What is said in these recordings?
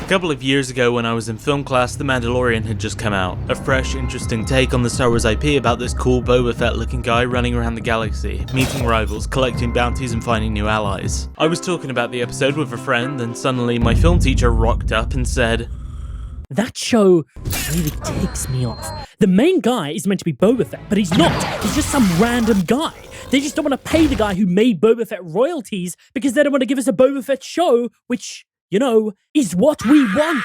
A couple of years ago when I was in film class, The Mandalorian had just come out. A fresh, interesting take on the Star Wars IP about this cool Boba Fett looking guy running around the galaxy, meeting rivals, collecting bounties and finding new allies. I was talking about the episode with a friend, and suddenly my film teacher rocked up and said, "That show really ticks me off. The main guy is meant to be Boba Fett, but he's not. He's just some random guy. They just don't want to pay the guy who made Boba Fett royalties because they don't want to give us a Boba Fett show, which, you know, is what we want."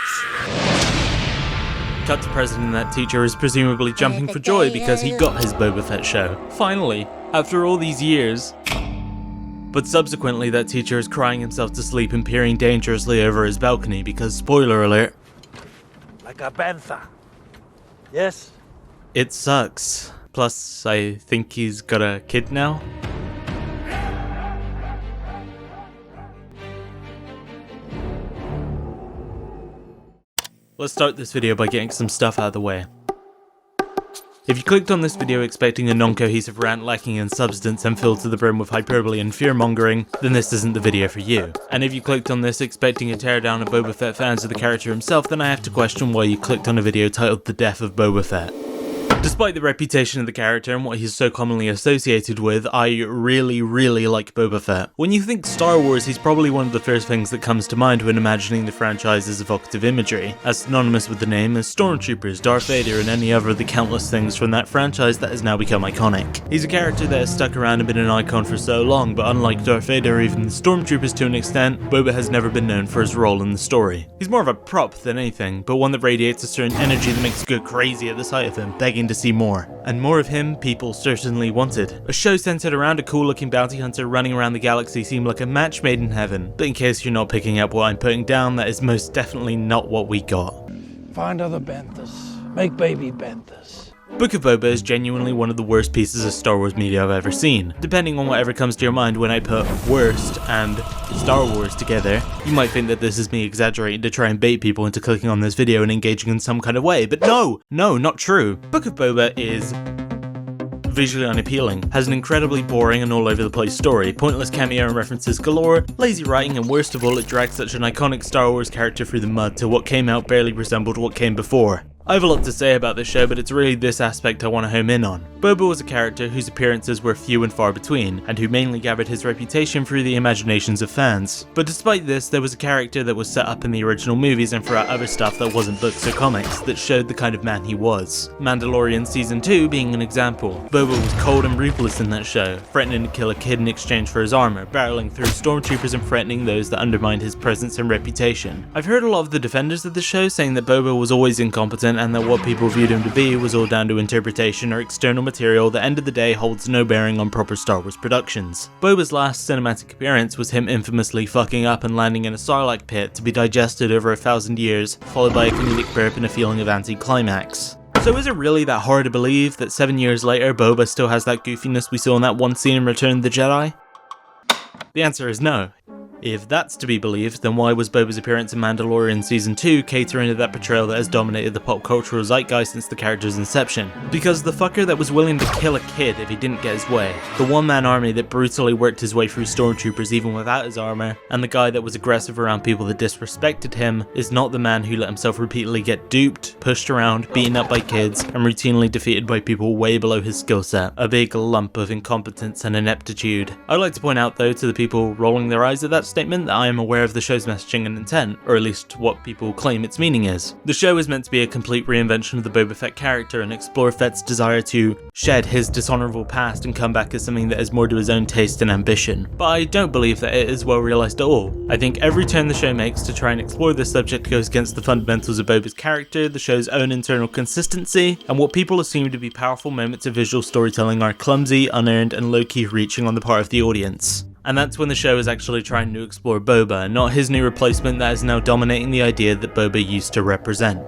Cut to present and that teacher is presumably jumping for joy because he got his Boba Fett show. Finally, after all these years. But subsequently that teacher is crying himself to sleep and peering dangerously over his balcony because, spoiler alert, like a panther. Yes? it sucks. Plus, I think he's got a kid now. Let's start this video by getting some stuff out of the way. If you clicked on this video expecting a non-cohesive rant lacking in substance and filled to the brim with hyperbole and fear-mongering, then this isn't the video for you. And if you clicked on this expecting a teardown of Boba Fett fans of the character himself, then I have to question why you clicked on a video titled The Death of Boba Fett. Despite the reputation of the character and what he's so commonly associated with, I really like Boba Fett. When you think Star Wars, he's probably one of the first things that comes to mind when imagining the franchise's evocative imagery, as synonymous with the name as stormtroopers, Darth Vader, and any other of the countless things from that franchise that has now become iconic. He's a character that has stuck around and been an icon for so long, but unlike Darth Vader or even the stormtroopers to an extent, Boba has never been known for his role in the story. He's more of a prop than anything, but one that radiates a certain energy that makes you go crazy at the sight of him, begging to see more. And more of him people certainly wanted. A show centered around a cool looking bounty hunter running around the galaxy seemed like a match made in heaven, but in case you're not picking up what I'm putting down, that is most definitely not what we got. Find other banthas. Make baby banthas. Book of Boba is genuinely one of the worst pieces of Star Wars media I've ever seen. Depending on whatever comes to your mind when I put worst and Star Wars together, you might think that this is me exaggerating to try and bait people into clicking on this video and engaging in some kind of way, but no, not true. Book of Boba is visually unappealing, has an incredibly boring and all over the place story, pointless cameo and references galore, lazy writing, and worst of all, it drags such an iconic Star Wars character through the mud till what came out barely resembled what came before. I have a lot to say about this show, but it's really this aspect I want to home in on. Boba was a character whose appearances were few and far between, and who mainly gathered his reputation through the imaginations of fans. But despite this, there was a character that was set up in the original movies and throughout other stuff that wasn't books or comics that showed the kind of man he was. Mandalorian Season 2 being an example. Boba was cold and ruthless in that show, threatening to kill a kid in exchange for his armor, barreling through stormtroopers and threatening those that undermined his presence and reputation. I've heard a lot of the defenders of the show saying that Boba was always incompetent and that what people viewed him to be was all down to interpretation or external material that end of the day holds no bearing on proper Star Wars productions. Boba's last cinematic appearance was him infamously fucking up and landing in a Sarlacc pit to be digested over 1,000 years, followed by a comedic burp and a feeling of anti-climax. So is it really that hard to believe that 7 years later Boba still has that goofiness we saw in that one scene in Return of the Jedi? The answer is no. If that's to be believed, then why was Boba's appearance in Mandalorian Season 2 catering to that portrayal that has dominated the pop cultural zeitgeist since the character's inception? Because the fucker that was willing to kill a kid if he didn't get his way, the one-man army that brutally worked his way through stormtroopers even without his armor, and the guy that was aggressive around people that disrespected him, is not the man who let himself repeatedly get duped, pushed around, beaten up by kids, and routinely defeated by people way below his skill set. A big lump of incompetence and ineptitude. I'd like to point out though to the people rolling their eyes at that statement that I am aware of the show's messaging and intent, or at least what people claim its meaning is. The show is meant to be a complete reinvention of the Boba Fett character and explore Fett's desire to shed his dishonorable past and come back as something that is more to his own taste and ambition. But I don't believe that it is well realised at all. I think every turn the show makes to try and explore this subject goes against the fundamentals of Boba's character, the show's own internal consistency, and what people assume to be powerful moments of visual storytelling are clumsy, unearned, and low-key reaching on the part of the audience. And that's when the show is actually trying to explore Boba, not his new replacement that is now dominating the idea that Boba used to represent.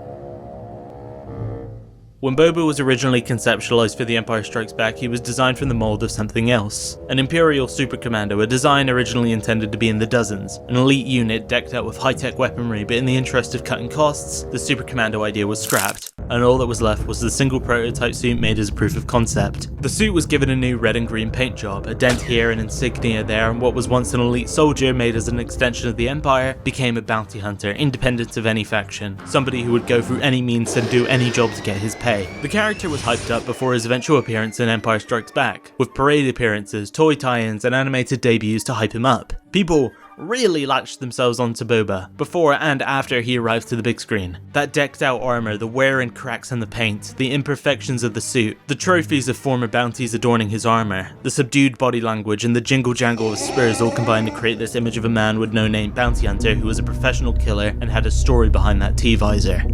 When Boba was originally conceptualized for The Empire Strikes Back, he was designed from the mold of something else. An Imperial Super Commando, a design originally intended to be in the dozens, an elite unit decked out with high-tech weaponry, but in the interest of cutting costs, the Super Commando idea was scrapped, and all that was left was the single prototype suit made as a proof of concept. The suit was given a new red and green paint job, a dent here, an insignia there, and what was once an elite soldier made as an extension of the Empire became a bounty hunter, independent of any faction, somebody who would go through any means and do any job to get his pay. The character was hyped up before his eventual appearance in Empire Strikes Back, with parade appearances, toy tie-ins, and animated debuts to hype him up. People really latched themselves onto Boba, before and after he arrived to the big screen. That decked out armor, the wear and cracks in the paint, the imperfections of the suit, the trophies of former bounties adorning his armor, the subdued body language, and the jingle jangle of spurs all combined to create this image of a man with no name bounty hunter who was a professional killer and had a story behind that T-visor.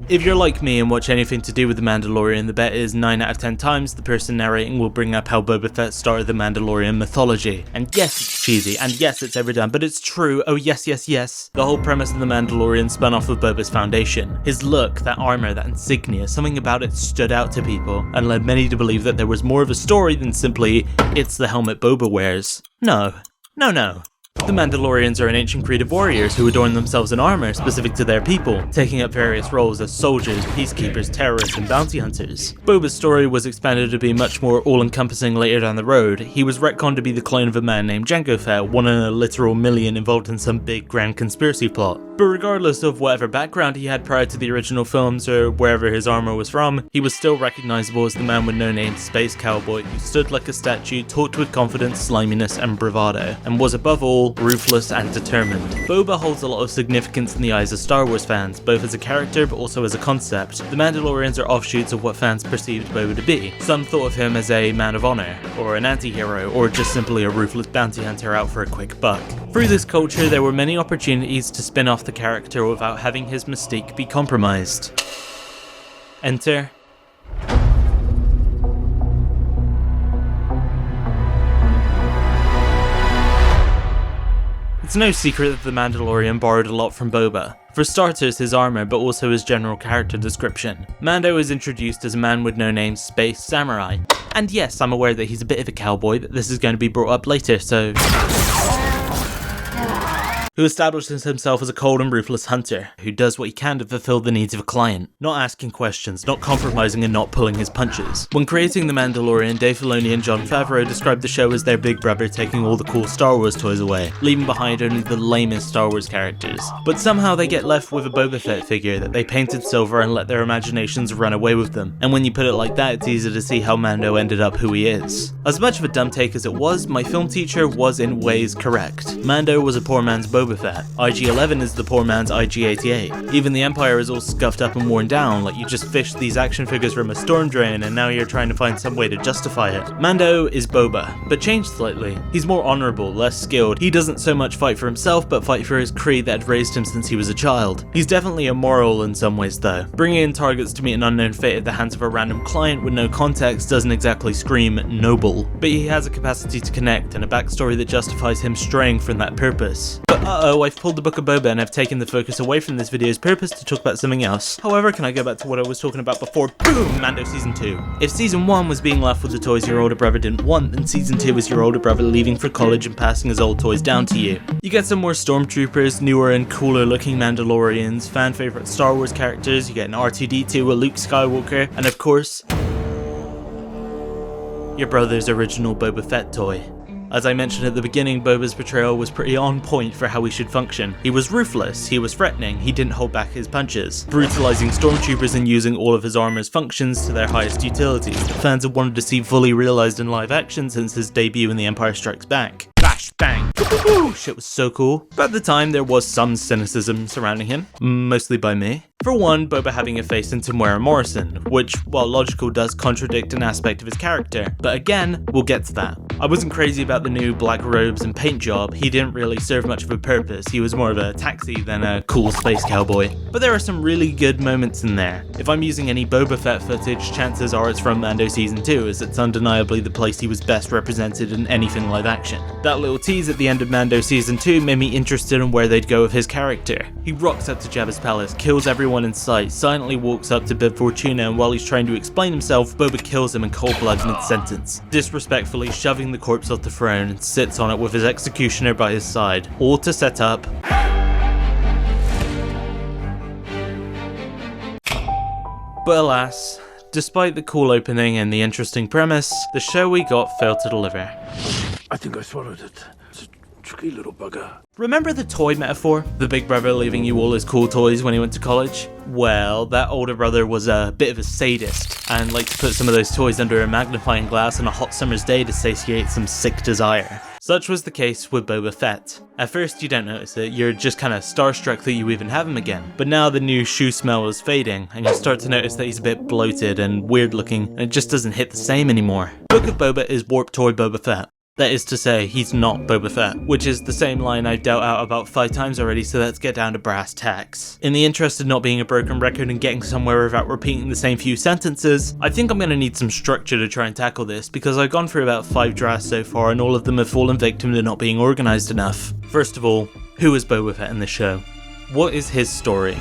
If you're like me and watch anything to do with The Mandalorian, the bet is 9 out of 10 times the person narrating will bring up how Boba Fett started the Mandalorian mythology. And yes, it's cheesy, and yes, it's overdone, but it's true. Oh yes, yes, yes. The whole premise of The Mandalorian spun off of Boba's foundation. His look, that armor, that insignia, something about it stood out to people, and led many to believe that there was more of a story than simply, it's the helmet Boba wears. No. The Mandalorians are an ancient breed of warriors who adorn themselves in armor specific to their people, taking up various roles as soldiers, peacekeepers, terrorists, and bounty hunters. Boba's story was expanded to be much more all-encompassing later down the road. He was retconned to be the clone of a man named Jango Fett, one in a literal million involved in some big grand conspiracy plot. But regardless of whatever background he had prior to the original films or wherever his armor was from, he was still recognizable as the man with no name, space cowboy, who stood like a statue, talked with confidence, sliminess, and bravado, and was above all ruthless and determined. Boba holds a lot of significance in the eyes of Star Wars fans, both as a character but also as a concept. The Mandalorians are offshoots of what fans perceived Boba to be. Some thought of him as a man of honor, or an anti-hero, or just simply a ruthless bounty hunter out for a quick buck. Through this culture, there were many opportunities to spin off the character without having his mystique be compromised. Enter It's no secret that The Mandalorian borrowed a lot from Boba. For starters, his armor, but also his general character description. Mando is introduced as a man with no name, space samurai. And yes, I'm aware that he's a bit of a cowboy, but this is going to be brought up later, so... who establishes himself as a cold and ruthless hunter, who does what he can to fulfill the needs of a client, not asking questions, not compromising, and not pulling his punches. When creating The Mandalorian, Dave Filoni and Jon Favreau described the show as their big brother taking all the cool Star Wars toys away, leaving behind only the lamest Star Wars characters. But somehow they get left with a Boba Fett figure that they painted silver and let their imaginations run away with them. And when you put it like that, it's easy to see how Mando ended up who he is. As much of a dumb take as it was, my film teacher was in ways correct. Mando was a poor man's Boba Fett. IG-11 is the poor man's IG-88. Even the Empire is all scuffed up and worn down, like you just fished these action figures from a storm drain and now you're trying to find some way to justify it. Mando is Boba, but changed slightly. He's more honorable, less skilled. He doesn't so much fight for himself, but fight for his creed that had raised him since he was a child. He's definitely immoral in some ways though. Bringing in targets to meet an unknown fate at the hands of a random client with no context doesn't exactly scream noble. But he has a capacity to connect and a backstory that justifies him straying from that purpose. But I've pulled the Book of Boba and I've taken the focus away from this video's purpose to talk about something else. However, can I go back to what I was talking about before? Boom! Mando Season 2. If Season 1 was being left with the toys your older brother didn't want, then Season 2 is your older brother leaving for college and passing his old toys down to you. You get some more stormtroopers, newer and cooler looking Mandalorians, fan favorite Star Wars characters, you get an R2-D2, a Luke Skywalker, and of course, your brother's original Boba Fett toy. As I mentioned at the beginning, Boba's portrayal was pretty on point for how he should function. He was ruthless, he was threatening, he didn't hold back his punches, brutalizing stormtroopers and using all of his armor's functions to their highest utility. Fans have wanted to see fully realized in live action since his debut in The Empire Strikes Back. Bash, bang, woo, shit was so cool. But at the time, there was some cynicism surrounding him, mostly by me. For one, Boba having a face in Temuera Morrison, which, while logical, does contradict an aspect of his character. But again, we'll get to that. I wasn't crazy about the new black robes and paint job. He didn't really serve much of a purpose. He was more of a taxi than a cool space cowboy. But there are some really good moments in there. If I'm using any Boba Fett footage, chances are it's from Mando Season 2, as it's undeniably the place he was best represented in anything live action. That little tease at the end of Mando Season 2 made me interested in where they'd go with his character. He rocks up to Jabba's palace, kills everyone everyone in sight, silently walks up to Bib Fortuna, and while he's trying to explain himself, Boba kills him in cold blood mid-sentence, disrespectfully shoving the corpse off the throne and sits on it with his executioner by his side, all to set up... But alas, despite the cool opening and the interesting premise, the show we got failed to deliver. I think I swallowed it. It's a tricky little bugger. Remember the toy metaphor? The big brother leaving you all his cool toys when he went to college? Well, that older brother was a bit of a sadist, and liked to put some of those toys under a magnifying glass on a hot summer's day to satiate some sick desire. Such was the case with Boba Fett. At first you don't notice it, you're just kinda starstruck that you even have him again. But now the new shoe smell is fading, and you start to notice that he's a bit bloated and weird looking, and it just doesn't hit the same anymore. Book of Boba is Warp Toy Boba Fett. That is to say, he's not Boba Fett, which is the same line I've dealt out about 5 times already, so let's get down to brass tacks. In the interest of not being a broken record and getting somewhere without repeating the same few sentences, I think I'm going to need some structure to try and tackle this, because I've gone through about 5 drafts so far and all of them have fallen victim to not being organised enough. First of all, who is Boba Fett in this show? What is his story?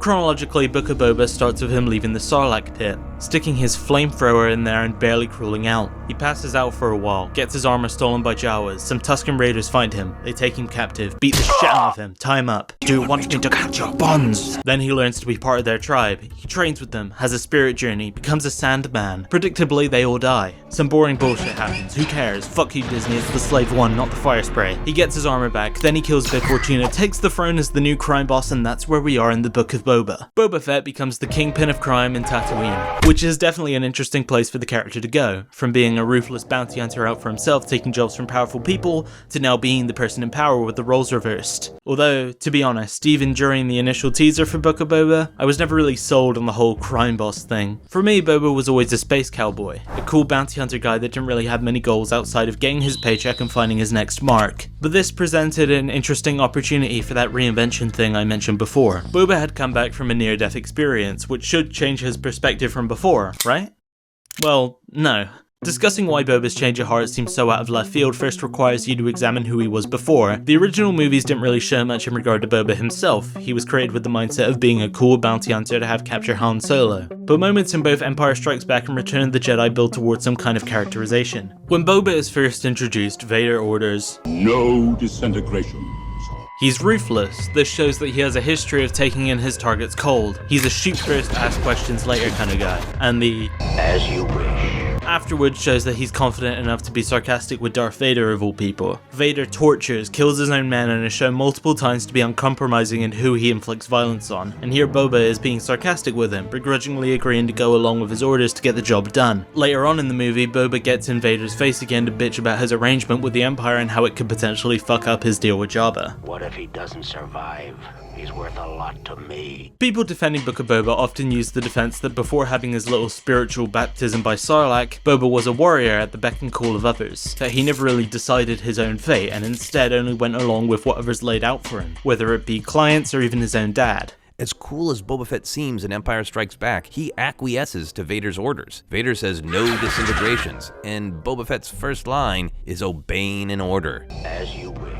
Chronologically, Book of Boba starts with him leaving the Sarlacc pit, sticking his flamethrower in there and barely crawling out. He passes out for a while, gets his armor stolen by Jawas, some Tusken Raiders find him, they take him captive, beat the shit out of him, tie him up. Do you want me to cut your bonds? Then he learns to be part of their tribe, he trains with them, has a spirit journey, becomes a Sandman. Predictably, they all die. Some boring bullshit happens, who cares? Fuck you Disney, it's the Slave One, not the Fire Spray. He gets his armor back, then he kills Bib Fortuna, takes the throne as the new crime boss, and that's where we are in the Book of Boba. Boba Fett becomes the kingpin of crime in Tatooine, which is definitely an interesting place for the character to go, from being a ruthless bounty hunter out for himself taking jobs from powerful people, to now being the person in power with the roles reversed. Although, to be honest, even during the initial teaser for Book of Boba, I was never really sold on the whole crime boss thing. For me, Boba was always a space cowboy, a cool bounty hunter guy that didn't really have many goals outside of getting his paycheck and finding his next mark. But this presented an interesting opportunity for that reinvention thing I mentioned before. Boba had come back from a near-death experience, which should change his perspective from before, right? Well, no. Discussing why Boba's change of heart seems so out of left field first requires you to examine who he was before. The original movies didn't really show much in regard to Boba himself. He was created with the mindset of being a cool bounty hunter to have capture Han Solo. But moments in both Empire Strikes Back and Return of the Jedi build towards some kind of characterization. When Boba is first introduced, Vader orders, "No disintegrations." He's ruthless. This shows that he has a history of taking in his targets cold. He's a shoot first, ask questions later kind of guy. And the "as you wish" afterwards shows that he's confident enough to be sarcastic with Darth Vader of all people. Vader tortures, kills his own men, and is shown multiple times to be uncompromising in who he inflicts violence on. And here Boba is being sarcastic with him, begrudgingly agreeing to go along with his orders to get the job done. Later on in the movie, Boba gets in Vader's face again to bitch about his arrangement with the Empire and how it could potentially fuck up his deal with Jabba. What if he doesn't survive? He's worth a lot to me. People defending Book of Boba often use the defense that before having his little spiritual baptism by Sarlacc, Boba was a warrior at the beck and call of others, that he never really decided his own fate and instead only went along with what others laid out for him, whether it be clients or even his own dad. As cool as Boba Fett seems in Empire Strikes Back, he acquiesces to Vader's orders. Vader says no disintegrations, and Boba Fett's first line is obeying an order. As you wish.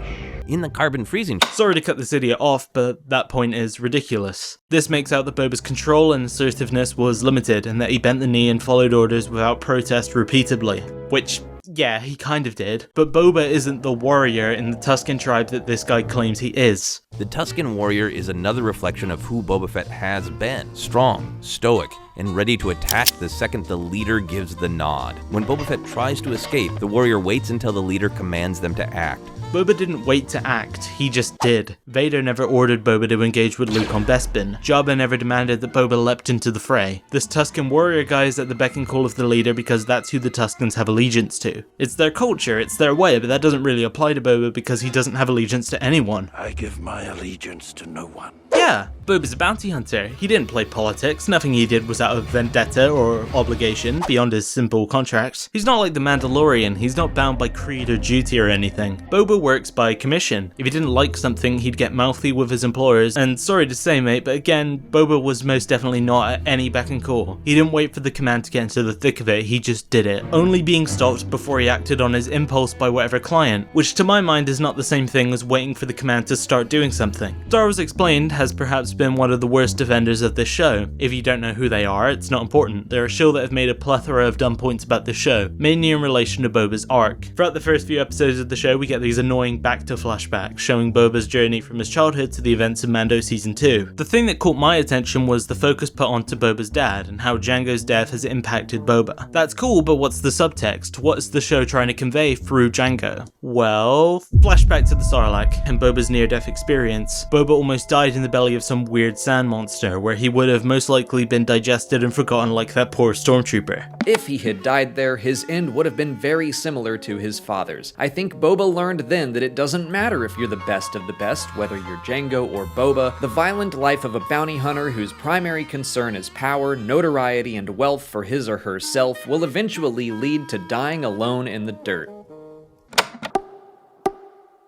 In the carbon freezing... Sorry to cut this idiot off, but that point is ridiculous. This makes out that Boba's control and assertiveness was limited, and that he bent the knee and followed orders without protest repeatedly. Which, yeah, he kind of did. But Boba isn't the warrior in the Tusken tribe that this guy claims he is. The Tusken warrior is another reflection of who Boba Fett has been. Strong, stoic, and ready to attack the second the leader gives the nod. When Boba Fett tries to escape, the warrior waits until the leader commands them to act. Boba didn't wait to act, he just did. Vader never ordered Boba to engage with Luke on Bespin. Jabba never demanded that Boba leapt into the fray. This Tusken warrior guy is at the beck and call of the leader because that's who the Tuskens have allegiance to. It's their culture, it's their way, but that doesn't really apply to Boba because he doesn't have allegiance to anyone. I give my allegiance to no one. Yeah, Boba's a bounty hunter. He didn't play politics, nothing he did was out of vendetta or obligation beyond his simple contracts. He's not like the Mandalorian, he's not bound by creed or duty or anything. Boba works by commission. If he didn't like something, he'd get mouthy with his employers, and sorry to say mate, but again, Boba was most definitely not at any beck and call. He didn't wait for the command to get into the thick of it, he just did it, only being stopped before he acted on his impulse by whatever client, which to my mind is not the same thing as waiting for the command to start doing something. Star Wars Explained has perhaps been one of the worst defenders of this show. If you don't know who they are, it's not important. They're a show that have made a plethora of dumb points about this show, mainly in relation to Boba's arc. Throughout the first few episodes of the show, we get these annoying back-to flashbacks, showing Boba's journey from his childhood to the events of Mando Season 2. The thing that caught my attention was the focus put onto Boba's dad, and how Jango's death has impacted Boba. That's cool, but what's the subtext? What is the show trying to convey through Jango? Well, flashback to the Sarlacc and Boba's near-death experience. Boba almost died in the belly of some weird sand monster, where he would have most likely been digested and forgotten like that poor stormtrooper. If he had died there, his end would have been very similar to his father's. I think Boba learned then that it doesn't matter if you're the best of the best, whether you're Jango or Boba. The violent life of a bounty hunter whose primary concern is power, notoriety, and wealth for his or herself will eventually lead to dying alone in the dirt.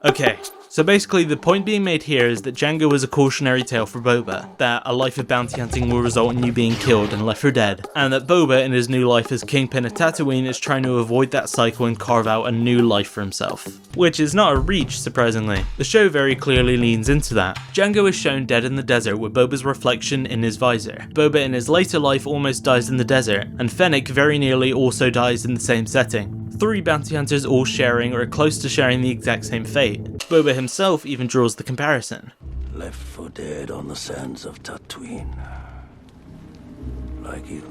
Okay, so basically the point being made here is that Jango is a cautionary tale for Boba, that a life of bounty hunting will result in you being killed and left for dead, and that Boba in his new life as Kingpin of Tatooine is trying to avoid that cycle and carve out a new life for himself. Which is not a reach, surprisingly. The show very clearly leans into that. Jango is shown dead in the desert with Boba's reflection in his visor. Boba in his later life almost dies in the desert, and Fennec very nearly also dies in the same setting. 3 bounty hunters all sharing or close to sharing the exact same fate. Boba himself even draws the comparison. Left for dead on the sands of Tatooine. Like you.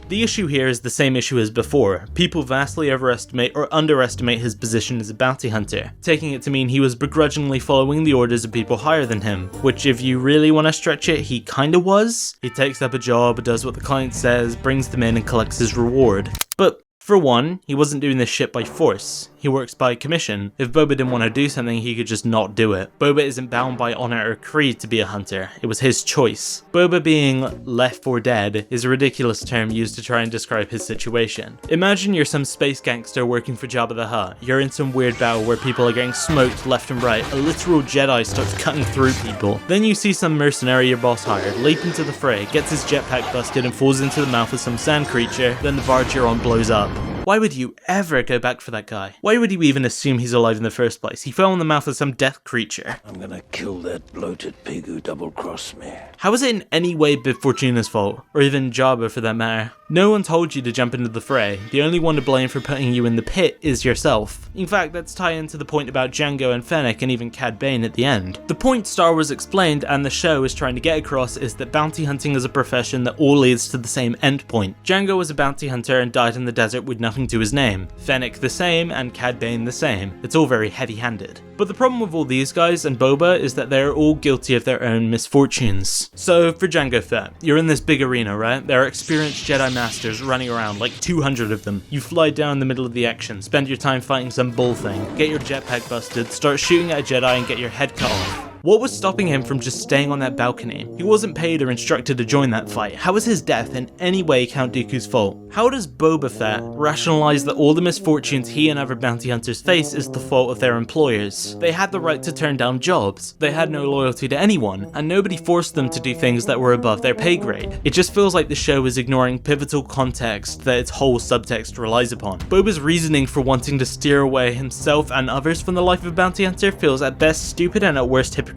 The issue here is the same issue as before. People vastly overestimate or underestimate his position as a bounty hunter, taking it to mean he was begrudgingly following the orders of people higher than him, which if you really want to stretch it, he kinda was. He takes up a job, does what the client says, brings them in and collects his reward. But for one, he wasn't doing this shit by force. He works by commission. If Boba didn't want to do something, he could just not do it. Boba isn't bound by honor or creed to be a hunter. It was his choice. Boba being left for dead is a ridiculous term used to try and describe his situation. Imagine you're some space gangster working for Jabba the Hutt. You're in some weird battle where people are getting smoked left and right. A literal Jedi starts cutting through people. Then you see some mercenary your boss hired leap into the fray, gets his jetpack busted and falls into the mouth of some sand creature, then the barge you're on blows up. Why would you ever go back for that guy? Why would you even assume he's alive in the first place? He fell in the mouth of some death creature. I'm gonna kill that bloated pig who double-crossed me. How is it in any way Bib Fortuna's fault? Or even Jabba for that matter? No one told you to jump into the fray. The only one to blame for putting you in the pit is yourself. In fact, let's tie into the point about Jango and Fennec and even Cad Bane at the end. The point Star Wars Explained and the show is trying to get across is that bounty hunting is a profession that all leads to the same end point. Jango was a bounty hunter and died in the desert with nothing to his name. Fennec the same and Cad Bane the same. It's all very heavy-handed. But the problem with all these guys and Boba is that they're all guilty of their own misfortunes. So for Jango Fett, you're in this big arena, right? There are experienced Jedi Masters running around, like 200 of them. You fly down the middle of the action, spend your time fighting some bull thing, get your jetpack busted, start shooting at a Jedi and get your head cut off. What was stopping him from just staying on that balcony? He wasn't paid or instructed to join that fight. How is his death in any way Count Dooku's fault? How does Boba Fett rationalize that all the misfortunes he and other bounty hunters face is the fault of their employers? They had the right to turn down jobs, they had no loyalty to anyone, and nobody forced them to do things that were above their pay grade. It just feels like the show is ignoring pivotal context that its whole subtext relies upon. Boba's reasoning for wanting to steer away himself and others from the life of a bounty hunter feels at best stupid and at worst hypocritical.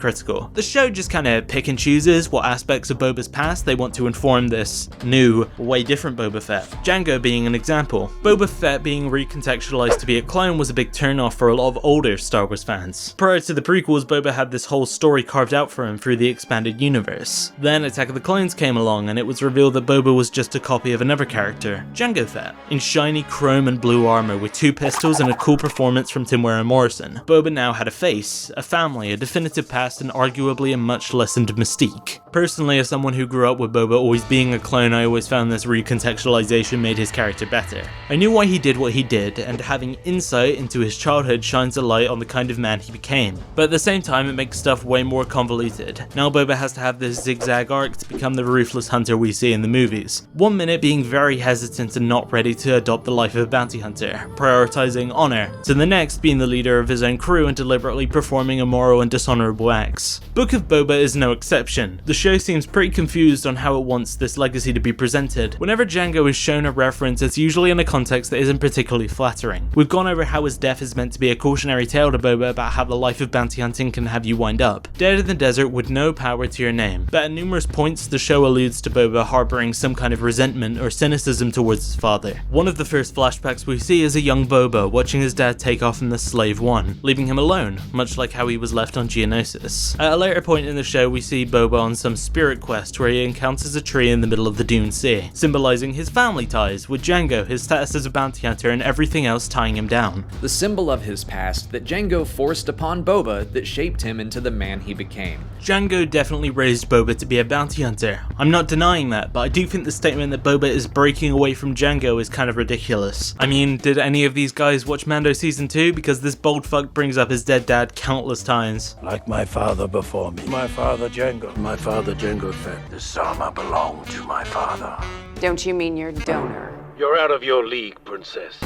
The show just kinda pick and chooses what aspects of Boba's past they want to inform this new, way different Boba Fett. Jango being an example. Boba Fett being recontextualized to be a clone was a big turnoff for a lot of older Star Wars fans. Prior to the prequels, Boba had this whole story carved out for him through the expanded universe. Then Attack of the Clones came along and it was revealed that Boba was just a copy of another character, Jango Fett, in shiny chrome and blue armor with 2 pistols and a cool performance from Tim Morrison. Boba now had a face, a family, a definitive past past and arguably a much lessened mystique. Personally, as someone who grew up with Boba always being a clone, I always found this recontextualization made his character better. I knew why he did what he did, and having insight into his childhood shines a light on the kind of man he became. But at the same time, it makes stuff way more convoluted. Now Boba has to have this zigzag arc to become the ruthless hunter we see in the movies. One minute being very hesitant and not ready to adopt the life of a bounty hunter, prioritizing honor, to the next being the leader of his own crew and deliberately performing immoral and dishonorable acts. Book of Boba is no exception. The show seems pretty confused on how it wants this legacy to be presented. Whenever Jango is shown a reference, it's usually in a context that isn't particularly flattering. We've gone over how his death is meant to be a cautionary tale to Boba about how the life of bounty hunting can have you wind up, dead in the desert with no power to your name. But at numerous points, the show alludes to Boba harboring some kind of resentment or cynicism towards his father. One of the first flashbacks we see is a young Boba watching his dad take off in the Slave One, leaving him alone, much like how he was left on Geonosis. At a later point in the show, we see Boba on some spirit quest where he encounters a tree in the middle of the Dune Sea, symbolizing his family ties with Jango, his status as a bounty hunter, and everything else tying him down. The symbol of his past that Jango forced upon Boba that shaped him into the man he became. Jango definitely raised Boba to be a bounty hunter. I'm not denying that, but I do think the statement that Boba is breaking away from Jango is kind of ridiculous. I mean, did any of these guys watch Mando Season 2? Because this bold fuck brings up his dead dad countless times. Like my father before me. My father Jango. My father Jango Fett. This armor belonged to my father. Don't you mean your donor? You're out of your league, princess.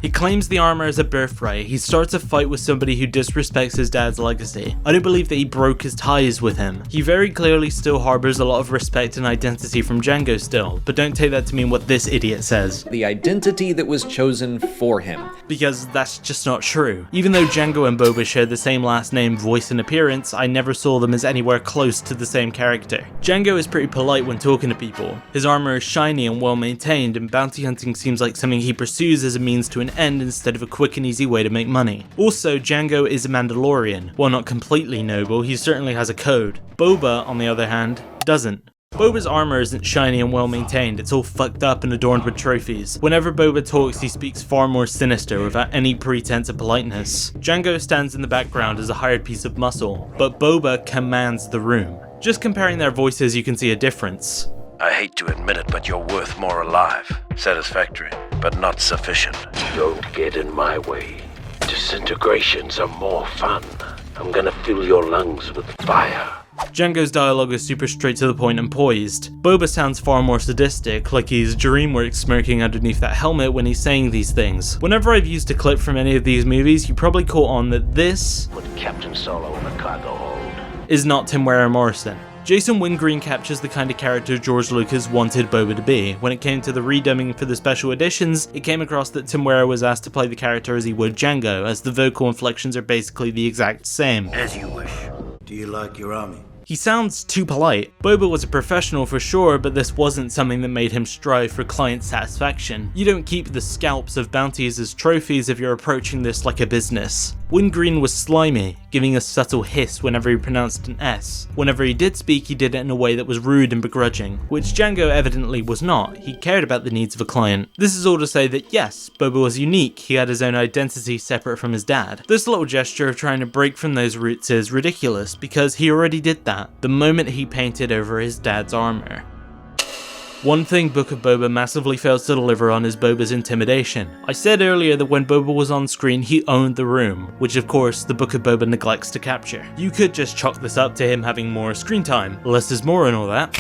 He claims the armor as a birthright. He starts a fight with somebody who disrespects his dad's legacy. I don't believe that he broke his ties with him. He very clearly still harbors a lot of respect and identity from Jango still, but don't take that to mean what this idiot says. The identity that was chosen for him. Because that's just not true. Even though Jango and Boba share the same last name, voice, and appearance, I never saw them as anywhere close to the same character. Jango is pretty polite when talking to people. His armor is shiny and well maintained, and bounty hunting seems like something he pursues as a means to an end instead of a quick and easy way to make money. Also, Jango is a Mandalorian. While not completely noble, he certainly has a code. Boba, on the other hand, doesn't. Boba's armor isn't shiny and well maintained, it's all fucked up and adorned with trophies. Whenever Boba talks, he speaks far more sinister without any pretense of politeness. Jango stands in the background as a hired piece of muscle, but Boba commands the room. Just comparing their voices, you can see a difference. I hate to admit it, but you're worth more alive. Satisfactory, but not sufficient. Don't get in my way. Disintegrations are more fun. I'm gonna fill your lungs with fire. Jango's dialogue is super straight to the point and poised. Boba sounds far more sadistic, like he's DreamWorks smirking underneath that helmet when he's saying these things. Whenever I've used a clip from any of these movies, you probably caught on that this Put Captain Solo in the cargo hold. is not Temuera Morrison. Jason Wingreen captures the kind of character George Lucas wanted Boba to be. When it came to the redubbing for the special editions, it came across that Temuera was asked to play the character as he would Jango, as the vocal inflections are basically the exact same. As you wish. Do you like your army? He sounds too polite. Boba was a professional for sure, but this wasn't something that made him strive for client satisfaction. You don't keep the scalps of bounties as trophies if you're approaching this like a business. Wingreen was slimy, giving a subtle hiss whenever he pronounced an S. Whenever he did speak, he did it in a way that was rude and begrudging, which Jango evidently was not. He cared about the needs of a client. This is all to say that yes, Boba was unique, he had his own identity separate from his dad. This little gesture of trying to break from those roots is ridiculous, because he already did that the moment he painted over his dad's armor. One thing Book of Boba massively fails to deliver on is Boba's intimidation. I said earlier that when Boba was on screen, he owned the room, which of course the Book of Boba neglects to capture. You could just chalk this up to him having more screen time, less is more and all that,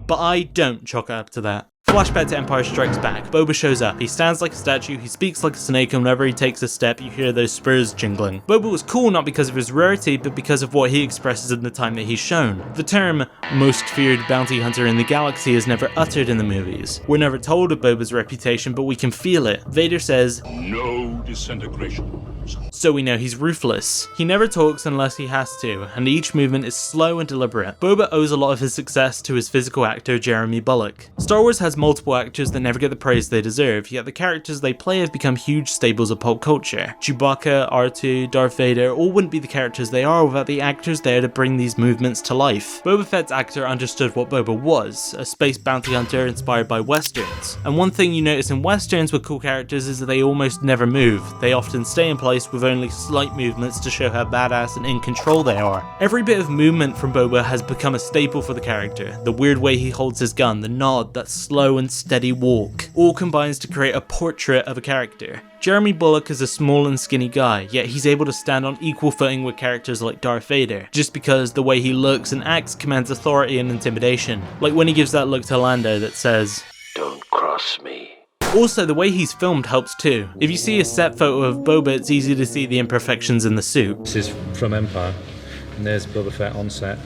but I don't chalk it up to that. Flashback to Empire Strikes Back. Boba shows up. He stands like a statue, he speaks like a snake, and whenever he takes a step, you hear those spurs jingling. Boba was cool not because of his rarity, but because of what he expresses in the time that he's shown. The term, most feared bounty hunter in the galaxy, is never uttered in the movies. We're never told of Boba's reputation, but we can feel it. Vader says, No disintegrations. so we know he's ruthless. He never talks unless he has to, and each movement is slow and deliberate. Boba owes a lot of his success to his physical actor Jeremy Bulloch. Star Wars has multiple actors that never get the praise they deserve, yet the characters they play have become huge staples of pop culture. Chewbacca, R2, Darth Vader all wouldn't be the characters they are without the actors there to bring these movements to life. Boba Fett's actor understood what Boba was, a space bounty hunter inspired by westerns. And one thing you notice in westerns with cool characters is that they almost never move. They often stay in place spliced with only slight movements to show how badass and in control they are. Every bit of movement from Boba has become a staple for the character. The weird way he holds his gun, the nod, that slow and steady walk, all combines to create a portrait of a character. Jeremy Bulloch is a small and skinny guy, yet he's able to stand on equal footing with characters like Darth Vader, just because the way he looks and acts commands authority and intimidation. Like when he gives that look to Lando that says, "Don't cross me." Also, the way he's filmed helps too. If you see a set photo of Boba, it's easy to see the imperfections in the suit. This is from Empire, and there's Boba Fett on set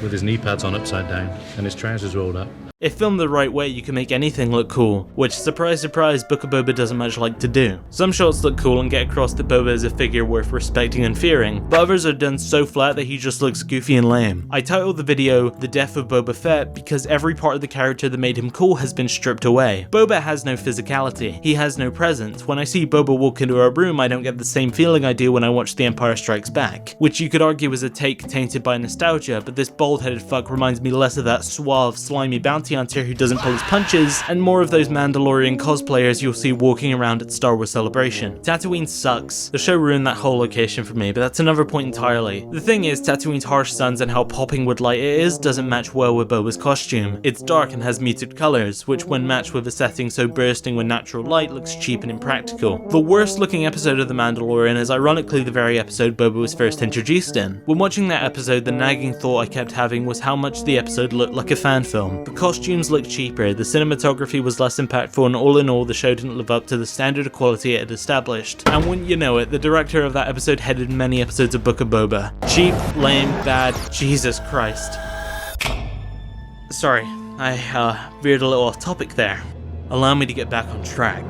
with his knee pads on upside down and his trousers rolled up. If filmed the right way, you can make anything look cool, which, surprise surprise, Book of Boba doesn't much like to do. Some shots look cool and get across that Boba is a figure worth respecting and fearing, but others are done so flat that he just looks goofy and lame. I titled the video, The Death of Boba Fett, because every part of the character that made him cool has been stripped away. Boba has no physicality, he has no presence. When I see Boba walk into a room, I don't get the same feeling I do when I watch The Empire Strikes Back, which you could argue is a take tainted by nostalgia, but this bald-headed fuck reminds me less of that suave, slimy bounty hunter who doesn't pull his punches, and more of those Mandalorian cosplayers you'll see walking around at Star Wars Celebration. Tatooine sucks. The show ruined that whole location for me, but that's another point entirely. The thing is, Tatooine's harsh suns and how popping with light it is doesn't match well with Boba's costume. It's dark and has muted colours, which when matched with a setting so bursting with natural light looks cheap and impractical. The worst looking episode of The Mandalorian is ironically the very episode Boba was first introduced in. When watching that episode, the nagging thought I kept having was how much the episode looked like a fan film. The costumes looked cheaper, the cinematography was less impactful, and all in all the show didn't live up to the standard of quality it had established. And wouldn't you know it, the director of that episode headed many episodes of Book of Boba. Cheap, lame, bad, Jesus Christ. Sorry, I veered a little off topic there. Allow me to get back on track.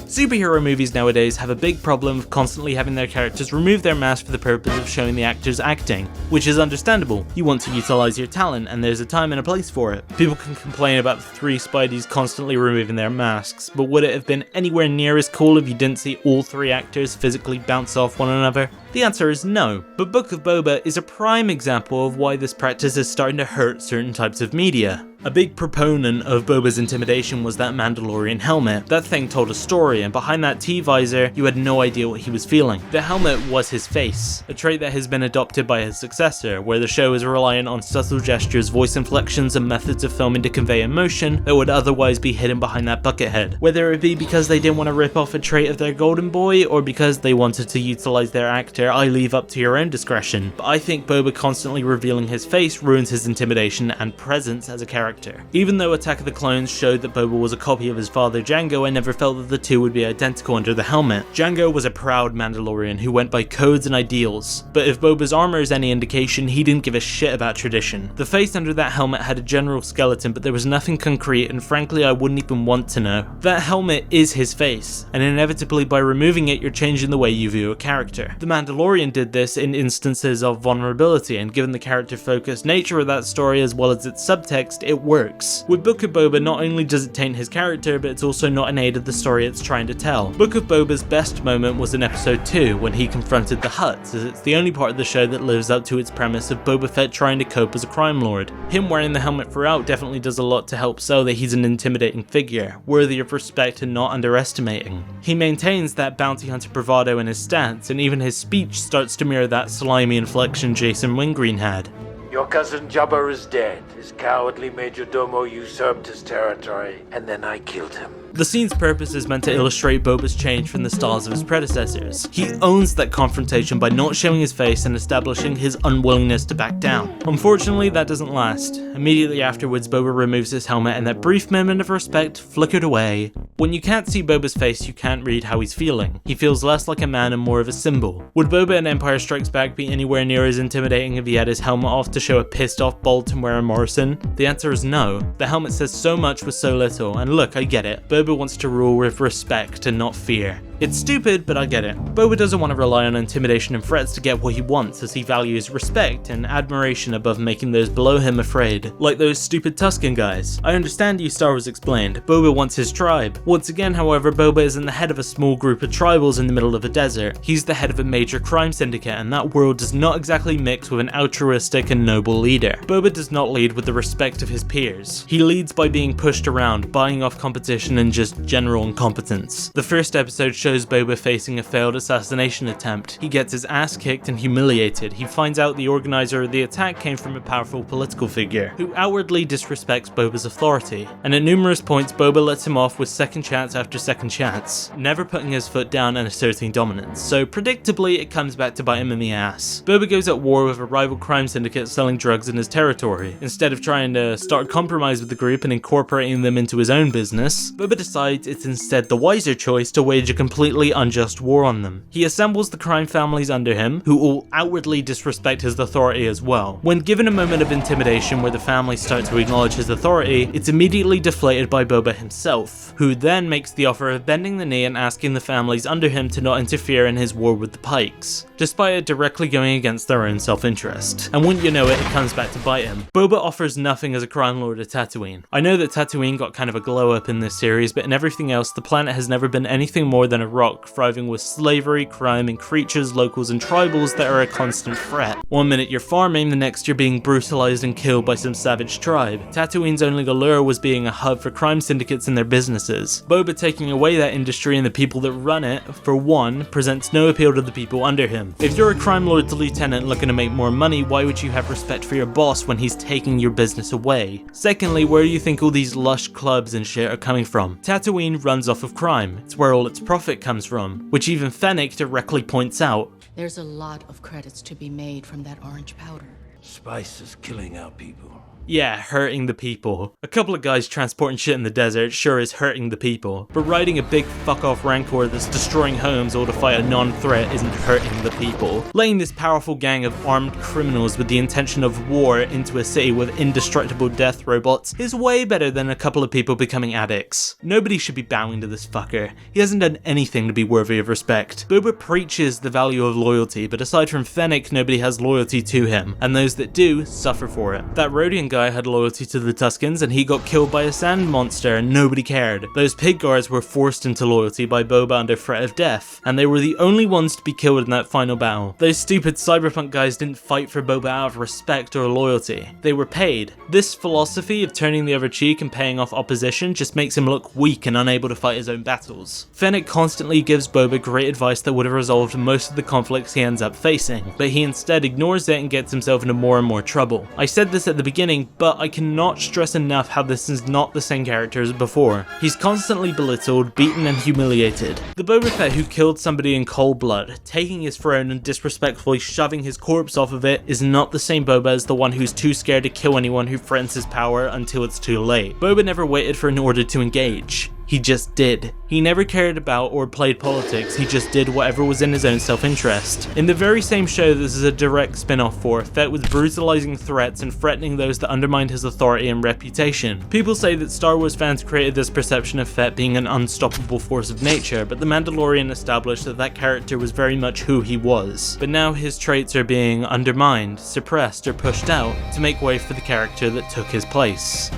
Superhero movies nowadays have a big problem of constantly having their characters remove their mask for the purpose of showing the actors acting, which is understandable. You want to utilize your talent, and there's a time and a place for it. People can complain about the three Spideys constantly removing their masks, but would it have been anywhere near as cool if you didn't see all three actors physically bounce off one another? The answer is no, but Book of Boba is a prime example of why this practice is starting to hurt certain types of media. A big proponent of Boba's intimidation was that Mandalorian helmet. That thing told a story, and behind that T-visor, you had no idea what he was feeling. The helmet was his face, a trait that has been adopted by his successor, where the show is reliant on subtle gestures, voice inflections, and methods of filming to convey emotion that would otherwise be hidden behind that bucket head. Whether it be because they didn't want to rip off a trait of their golden boy, or because they wanted to utilize their actor, I leave up to your own discretion. But I think Boba constantly revealing his face ruins his intimidation and presence as a character. Even though Attack of the Clones showed that Boba was a copy of his father Jango, I never felt that the two would be identical under the helmet. Jango was a proud Mandalorian who went by codes and ideals, but if Boba's armor is any indication, he didn't give a shit about tradition. The face under that helmet had a general skeleton, but there was nothing concrete, and frankly I wouldn't even want to know. That helmet is his face, and inevitably by removing it you're changing the way you view a character. The Mandalorian did this in instances of vulnerability, and given the character-focused nature of that story as well as its subtext, it works. With Book of Boba, not only does it taint his character, but it's also not an aid of the story it's trying to tell. Book of Boba's best moment was in episode 2, when he confronted the Hutts, as it's the only part of the show that lives up to its premise of Boba Fett trying to cope as a crime lord. Him wearing the helmet throughout definitely does a lot to help sell that he's an intimidating figure, worthy of respect and not underestimating. He maintains that bounty hunter bravado in his stance, and even his speech starts to mirror that slimy inflection Jason Wingreen had. Your cousin Jabba is dead. His cowardly majordomo usurped his territory, and then I killed him. The scene's purpose is meant to illustrate Boba's change from the styles of his predecessors. He owns that confrontation by not showing his face and establishing his unwillingness to back down. Unfortunately, that doesn't last. Immediately afterwards, Boba removes his helmet and that brief moment of respect flickered away. When you can't see Boba's face, you can't read how he's feeling. He feels less like a man and more of a symbol. Would Boba in Empire Strikes Back be anywhere near as intimidating if he had his helmet off to show a pissed off bald Tamara Morrison? The answer is no. The helmet says so much with so little, and look, I get it. Boba wants to rule with respect and not fear. It's stupid, but I get it. Boba doesn't want to rely on intimidation and threats to get what he wants, as he values respect and admiration above making those below him afraid, like those stupid Tusken guys. I understand you, Star Wars explained. Boba wants his tribe. Once again, however, Boba isn't the head of a small group of tribals in the middle of a desert. He's the head of a major crime syndicate, and that world does not exactly mix with an altruistic and noble leader. Boba does not lead with the respect of his peers. He leads by being pushed around, buying off competition and just general incompetence. The first episode shows Boba facing a failed assassination attempt. He gets his ass kicked and humiliated. He finds out the organizer of the attack came from a powerful political figure, who outwardly disrespects Boba's authority. And at numerous points, Boba lets him off with second chance after second chance, never putting his foot down and asserting dominance. So predictably, it comes back to bite him in the ass. Boba goes at war with a rival crime syndicate selling drugs in his territory. Instead of trying to start a compromise with the group and incorporating them into his own business, Boba decides it's instead the wiser choice to wage a completely unjust war on them. He assembles the crime families under him, who all outwardly disrespect his authority as well. When given a moment of intimidation where the families start to acknowledge his authority, it's immediately deflated by Boba himself, who then makes the offer of bending the knee and asking the families under him to not interfere in his war with the Pikes, despite it directly going against their own self-interest. And wouldn't you know it, it comes back to bite him. Boba offers nothing as a crime lord of Tatooine. I know that Tatooine got kind of a glow up in this series, but in everything else, the planet has never been anything more than a rock, thriving with slavery, crime, and creatures, locals, and tribals that are a constant threat. One minute you're farming, the next you're being brutalized and killed by some savage tribe. Tatooine's only allure was being a hub for crime syndicates and their businesses. Boba taking away that industry and the people that run it, for one, presents no appeal to the people under him. If you're a crime lord's lieutenant looking to make more money, why would you have respect for your boss when he's taking your business away? Secondly, where do you think all these lush clubs and shit are coming from? Tatooine runs off of crime. It's where all its profit comes from, which even Fennec directly points out. There's a lot of credits to be made from that orange powder. Spice is killing our people. Yeah, hurting the people. A couple of guys transporting shit in the desert sure is hurting the people, but riding a big fuck-off rancor that's destroying homes all to fight a non-threat isn't hurting the people. Letting this powerful gang of armed criminals with the intention of war into a city with indestructible death robots is way better than a couple of people becoming addicts. Nobody should be bowing to this fucker. He hasn't done anything to be worthy of respect. Boba preaches the value of loyalty, but aside from Fennec, nobody has loyalty to him, and those that do suffer for it. That Rodian guy had loyalty to the Tuskens and he got killed by a sand monster and nobody cared. Those pig guards were forced into loyalty by Boba under threat of death, and they were the only ones to be killed in that final battle. Those stupid cyberpunk guys didn't fight for Boba out of respect or loyalty. They were paid. This philosophy of turning the other cheek and paying off opposition just makes him look weak and unable to fight his own battles. Fennec constantly gives Boba great advice that would have resolved most of the conflicts he ends up facing, but he instead ignores it and gets himself into more and more trouble. I said this at the beginning, but I cannot stress enough how this is not the same character as before. He's constantly belittled, beaten, and humiliated. The Boba Fett who killed somebody in cold blood, taking his throne and disrespectfully shoving his corpse off of it, is not the same Boba as the one who's too scared to kill anyone who threatens his power until it's too late. Boba never waited for an order to engage. He just did. He never cared about or played politics, he just did whatever was in his own self-interest. In the very same show this is a direct spin-off for, Fett was brutalizing threats and threatening those that undermined his authority and reputation. People say that Star Wars fans created this perception of Fett being an unstoppable force of nature, but The Mandalorian established that that character was very much who he was. But now his traits are being undermined, suppressed, or pushed out to make way for the character that took his place.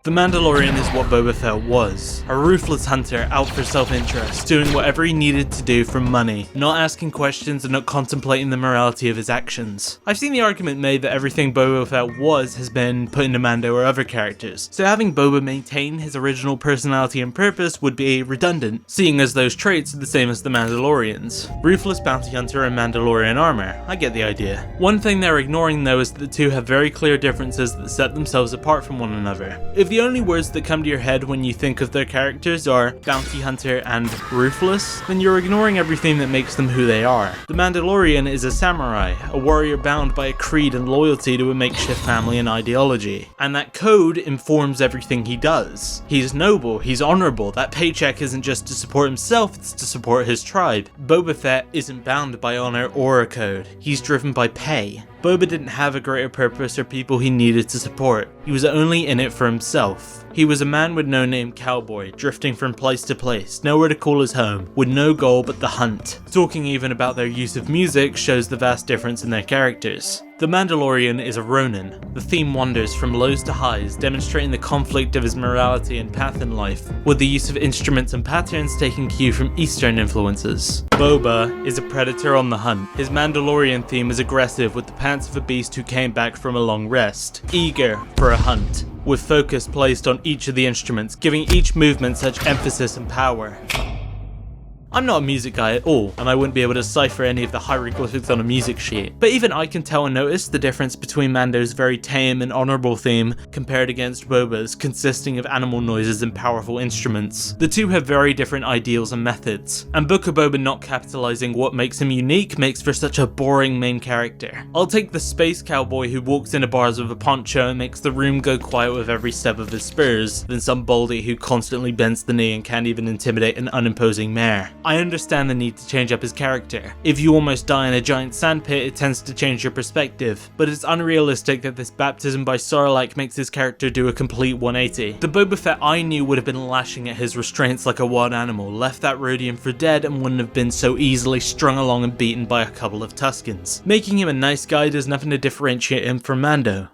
The Mandalorian is what Boba Fett was, a ruthless hunter out for self-interest, doing whatever he needed to do for money, not asking questions and not contemplating the morality of his actions. I've seen the argument made that everything Boba Fett was has been put into Mando or other characters, so having Boba maintain his original personality and purpose would be redundant, seeing as those traits are the same as the Mandalorians. Ruthless bounty hunter and Mandalorian armor, I get the idea. One thing they're ignoring though is that the two have very clear differences that set themselves apart from one another. If the only words that come to your head when you think of their characters are bounty hunter and ruthless, then you're ignoring everything that makes them who they are. The Mandalorian is a samurai, a warrior bound by a creed and loyalty to a makeshift family and ideology. And that code informs everything he does. He's noble, he's honorable, that paycheck isn't just to support himself, it's to support his tribe. Boba Fett isn't bound by honor or a code, he's driven by pay. Boba didn't have a greater purpose or people he needed to support. He was only in it for himself. He was a man with no name cowboy, drifting from place to place, nowhere to call his home, with no goal but the hunt. Talking even about their use of music shows the vast difference in their characters. The Mandalorian is a Ronin. The theme wanders from lows to highs, demonstrating the conflict of his morality and path in life, with the use of instruments and patterns taking cue from Eastern influences. Boba is a predator on the hunt. His Mandalorian theme is aggressive, with the pants of a beast who came back from a long rest, eager for a hunt, with focus placed on each of the instruments, giving each movement such emphasis and power. I'm not a music guy at all, and I wouldn't be able to decipher any of the hieroglyphics on a music sheet, but even I can tell and notice the difference between Mando's very tame and honourable theme compared against Boba's, consisting of animal noises and powerful instruments. The two have very different ideals and methods, and Book of Boba not capitalising what makes him unique makes for such a boring main character. I'll take the space cowboy who walks into bars with a poncho and makes the room go quiet with every step of his spurs, than some baldy who constantly bends the knee and can't even intimidate an unimposing mare. I understand the need to change up his character. If you almost die in a giant sandpit, it tends to change your perspective, but it's unrealistic that this baptism by Sarlacc makes his character do a complete 180. The Boba Fett I knew would have been lashing at his restraints like a wild animal, left that Rhodium for dead, and wouldn't have been so easily strung along and beaten by a couple of Tuskens. Making him a nice guy does nothing to differentiate him from Mando.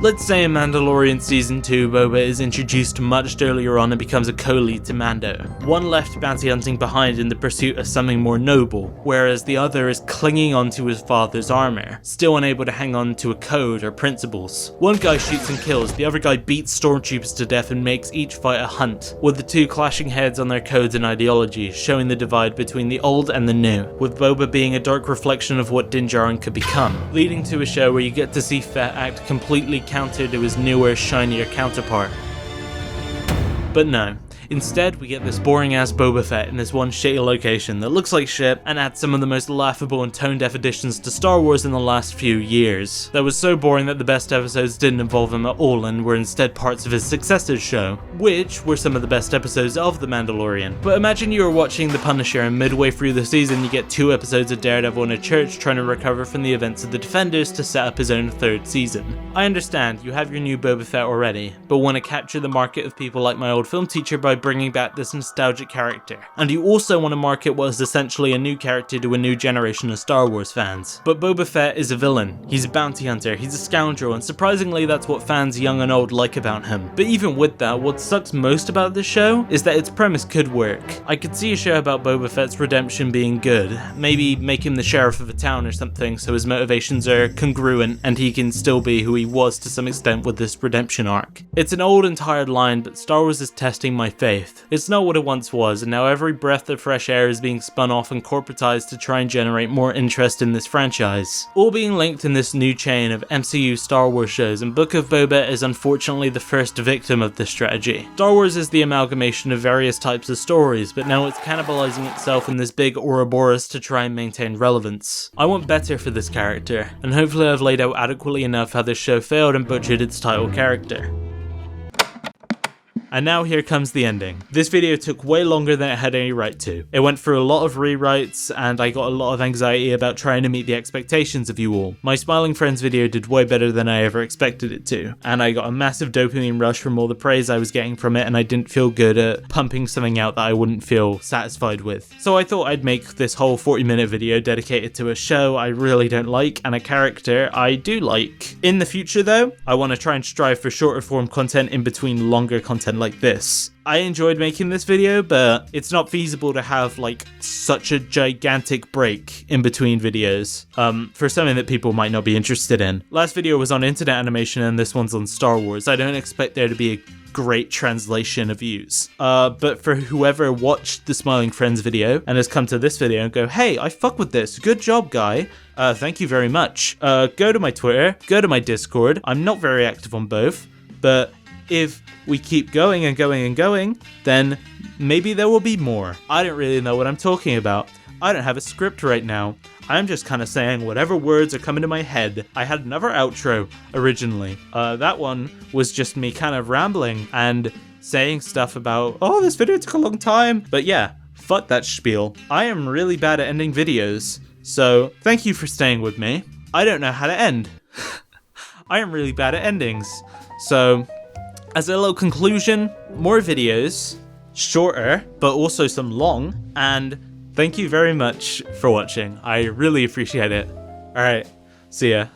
Let's say in Mandalorian Season 2, Boba is introduced much earlier on and becomes a co-lead to Mando. One left bounty hunting behind in the pursuit of something more noble, whereas the other is clinging onto his father's armor, still unable to hang on to a code or principles. One guy shoots and kills, the other guy beats stormtroopers to death and makes each fight a hunt, with the two clashing heads on their codes and ideologies, showing the divide between the old and the new, with Boba being a dark reflection of what Din Djarin could become, leading to a show where you get to see Fett act completely counter to his newer, shinier counterpart. But no. Instead, we get this boring-ass Boba Fett in this one shitty location that looks like shit and adds some of the most laughable and tone-deaf additions to Star Wars in the last few years. That was so boring that the best episodes didn't involve him at all and were instead parts of his successor's show, which were some of the best episodes of The Mandalorian. But imagine you were watching The Punisher and midway through the season you get 2 episodes of Daredevil in a church trying to recover from the events of The Defenders to set up his own 3rd season. I understand, you have your new Boba Fett already, but want to capture the market of people like my old film teacher by bringing back this nostalgic character. And you also want to market what is essentially a new character to a new generation of Star Wars fans. But Boba Fett is a villain. He's a bounty hunter, he's a scoundrel, and surprisingly that's what fans young and old like about him. But even with that, what sucks most about this show is that its premise could work. I could see a show about Boba Fett's redemption being good. Maybe make him the sheriff of a town or something so his motivations are congruent and he can still be who he was to some extent with this redemption arc. It's an old and tired line, but Star Wars is testing my faith. It's not what it once was, and now every breath of fresh air is being spun off and corporatized to try and generate more interest in this franchise. All being linked in this new chain of MCU Star Wars shows, and Book of Boba is unfortunately the first victim of this strategy. Star Wars is the amalgamation of various types of stories, but now it's cannibalizing itself in this big Ouroboros to try and maintain relevance. I want better for this character, and hopefully I've laid out adequately enough how this show failed and butchered its title character. And now here comes the ending. This video took way longer than it had any right to. It went through a lot of rewrites, and I got a lot of anxiety about trying to meet the expectations of you all. My Smiling Friends video did way better than I ever expected it to, and I got a massive dopamine rush from all the praise I was getting from it, and I didn't feel good at pumping something out that I wouldn't feel satisfied with. So I thought I'd make this whole 40-minute video dedicated to a show I really don't like and a character I do like. In the future though, I want to try and strive for shorter form content in between longer content like this. I enjoyed making this video, but it's not feasible to have like such a gigantic break in between videos for something that people might not be interested in. Last video was on internet animation and this one's on Star Wars. I don't expect there to be a great translation of views. But for whoever watched the Smiling Friends video and has come to this video and go, hey, I fuck with this, good job guy, thank you very much. Go to my Twitter, go to my Discord. I'm not very active on both, but if we keep going and going and going, then maybe there will be more. I don't really know what I'm talking about. I don't have a script right now. I'm just kind of saying whatever words are coming to my head. I had another outro originally. That one was just me kind of rambling and saying stuff about, oh, this video took a long time. But yeah, fuck that spiel. I am really bad at ending videos. So thank you for staying with me. I don't know how to end. I am really bad at endings. So, as a little conclusion, more videos, shorter, but also some long, and thank you very much for watching. I really appreciate it. Alright, see ya.